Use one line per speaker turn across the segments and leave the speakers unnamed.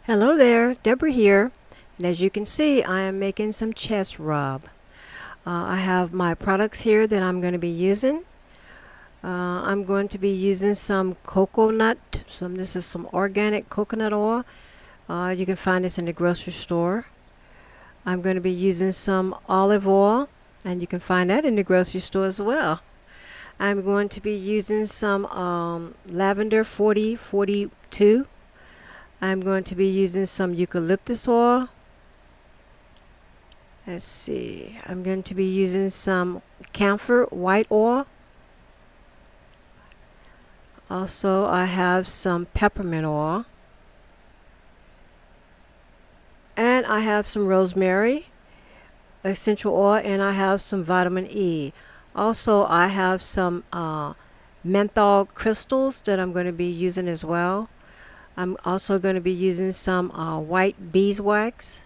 Hello there, Deborah here, and as you can see I am making some chest rub. I have my products here that I'm going to be using. I'm going to be using some coconut, this is some organic coconut oil. You can find this in the grocery store. I'm going to be using some olive oil, and you can find that in the grocery store as well. I'm going to be using some lavender 4042. I'm going to be using some eucalyptus oil. Let's see, I'm going to be using some camphor white oil. Also, I have some peppermint oil. And I have some rosemary essential oil, and I have some vitamin E. Also, I have some menthol crystals that I'm going to be using as well. I'm also going to be using some white beeswax,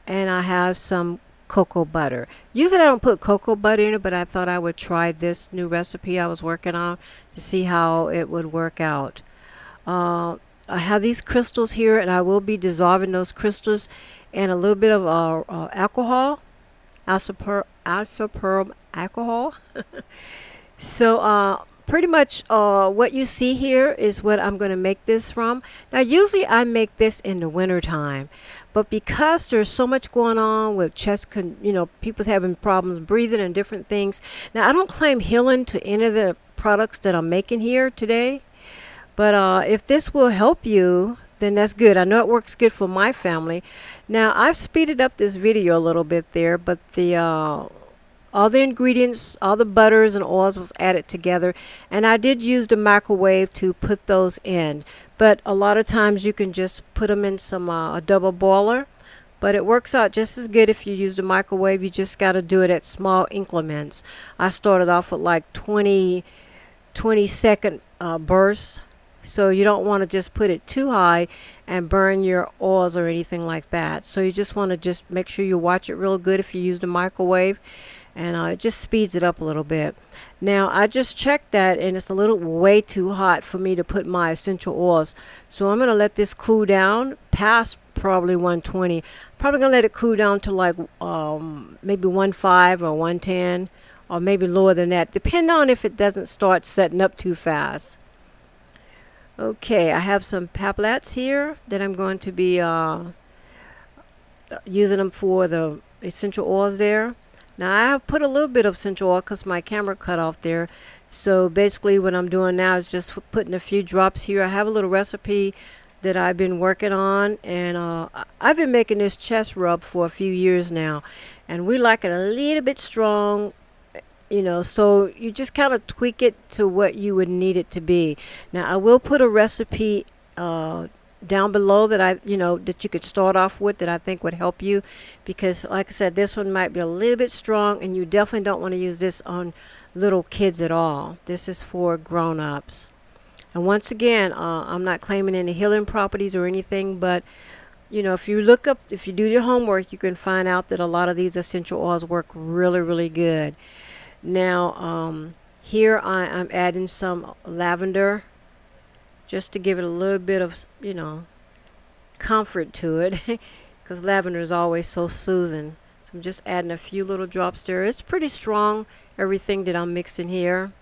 and I have some cocoa butter. Usually I don't put cocoa butter in it, but I thought I would try this new recipe I was working on to see how it would work out. I have these crystals here, and I will be dissolving those crystals in a little bit of alcohol, isopropyl alcohol. So pretty much what you see here is what I'm going to make this from. Now usually I make this in the winter time, but because there's so much going on with people's having problems breathing and different things. Now I don't claim healing to any of the products that I'm making here today, but if this will help you, then that's good. I know it works good for my family. Now I've speeded up this video a little bit there, but all the ingredients, all the butters and oils was added together, and I did use the microwave to put those in. But a lot of times you can just put them in some a double boiler, but it works out just as good if you use the microwave. You just got to do it at small increments. I started off with like 20-second bursts. So you don't want to just put it too high and burn your oils or anything like that. So you just want to just make sure you watch it real good if you use the microwave, and it just speeds it up a little bit. Now I just checked that, and it's a little way too hot for me to put my essential oils. So I'm going to let this cool down past probably 120. Probably going to let it cool down to like maybe 1.5 or 110, or maybe lower than that, depending on if it doesn't start setting up too fast. Okay, I have some paplats here that I'm going to be using them for the essential oils there. Now I have put a little bit of essential oil because my camera cut off there. So basically what I'm doing now is just putting a few drops here. I have a little recipe that I've been working on, and I've been making this chest rub for a few years now, and we like it a little bit strong. So you just kind of tweak it to what you would need it to be. Now I will put a recipe down below that that you could start off with, that I think would help you, because like I said, this one might be a little bit strong, and you definitely don't want to use this on little kids at all. This is for grown-ups. And once again, I'm not claiming any healing properties or anything, but if you do your homework, you can find out that a lot of these essential oils work really, really good. Now here I'm adding some lavender just to give it a little bit of comfort to it, because lavender is always so soothing. So I'm just adding a few little drops there. It's pretty strong, everything that I'm mixing here.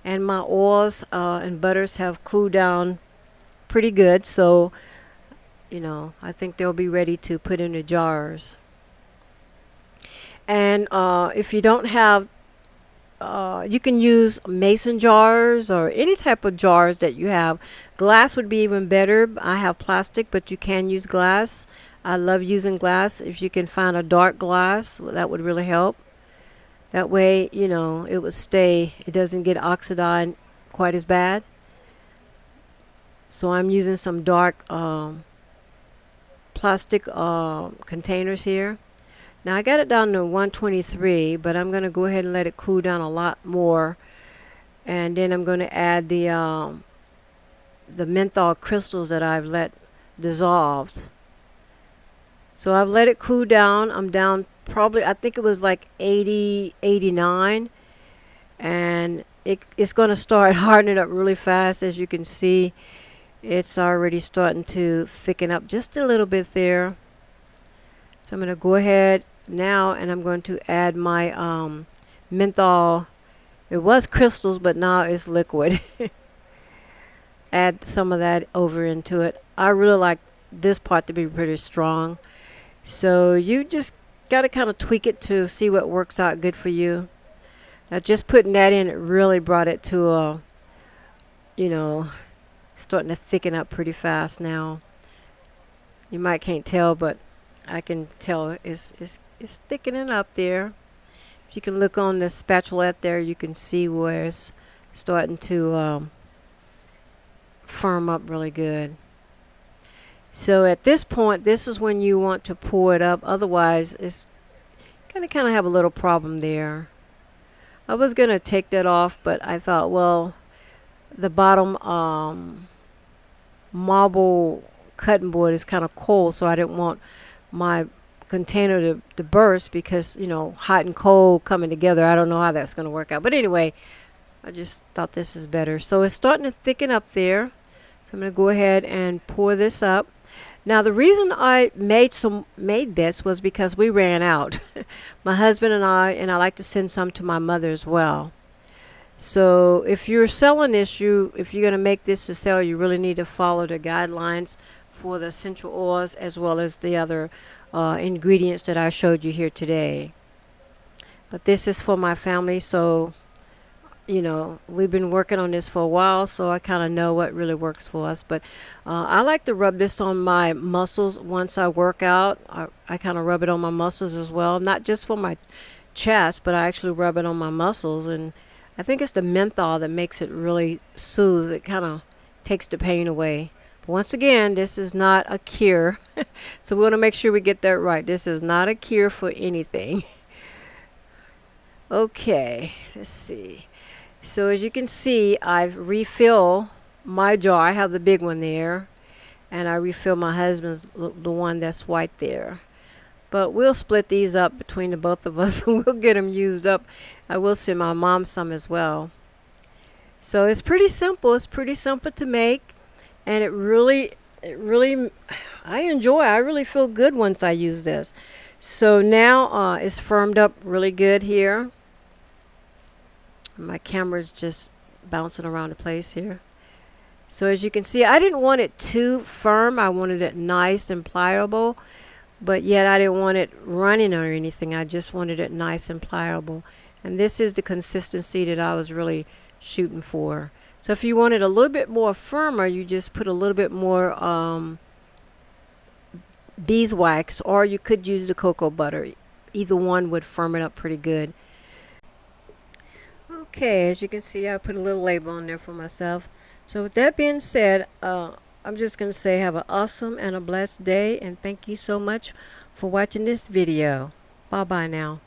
And my oils and butters have cooled down pretty good, so I think they'll be ready to put in the jars. And if you don't have, you can use mason jars or any type of jars that you have. Glass would be even better. I have plastic, but you can use glass. I love using glass. If you can find a dark glass, that would really help. That way, it would stay, it doesn't get oxidized quite as bad. So I'm using some dark plastic containers here. Now I got it down to 123, but I'm going to go ahead and let it cool down a lot more. And then I'm going to add the menthol crystals that I've let dissolved. So I've let it cool down. I'm down probably, I think it was like 80, 89. And it's going to start hardening up really fast. As you can see, it's already starting to thicken up just a little bit there. So I'm going to go ahead now and I'm going to add my menthol. It was crystals, but now it's liquid. Add some of that over into it. I really like this part to be pretty strong. So you just got to kind of tweak it to see what works out good for you. Now just putting that in, it really brought it to a, you know, starting to thicken up pretty fast now. You might can't tell, but I can tell it's thickening up there. If you can look on the spatula there, you can see where it's starting to firm up really good. So at this point, this is when you want to pour it up. Otherwise, it's kind of have a little problem there. I was going to take that off, but I thought, well, the bottom marble cutting board is kind of cold, so I didn't want my container to burst because, you know, hot and cold coming together. I don't know how that's going to work out. But anyway, I just thought this is better. So it's starting to thicken up there. So I'm going to go ahead and pour this up. Now the reason I made this was because we ran out. My husband and I like to send some to my mother as well. So if you're selling this, if you're going to make this to sell, you really need to follow the guidelines for the essential oils as well as the other ingredients that I showed you here today. But this is for my family, so you know, we've been working on this for a while, so I kind of know what really works for us. But I like to rub this on my muscles once I work out. I kind of rub it on my muscles as well, not just for my chest, but I actually rub it on my muscles. And I think it's the menthol that makes it really soothe. It kind of takes the pain away. But once again, this is not a cure. So we want to make sure we get that right. This is not a cure for anything. Okay, let's see. So as you can see, I've refilled my jar. I have the big one there, and I refill my husband's, the one that's white there. But we'll split these up between the both of us and we'll get them used up. I will send my mom some as well. So it's pretty simple. It's pretty simple to make, and it really I enjoy. I really feel good once I use this. So now it's firmed up really good here. My camera's just bouncing around the place here. So as you can see, I didn't want it too firm. I wanted it nice and pliable, but yet I didn't want it running or anything. I just wanted it nice and pliable. And this is the consistency that I was really shooting for. So if you want it a little bit more firmer, you just put a little bit more beeswax, or you could use the cocoa butter. Either one would firm it up pretty good. Okay, as you can see, I put a little label on there for myself. So with that being said, I'm just going to say have an awesome and a blessed day, and thank you so much for watching this video. Bye bye now.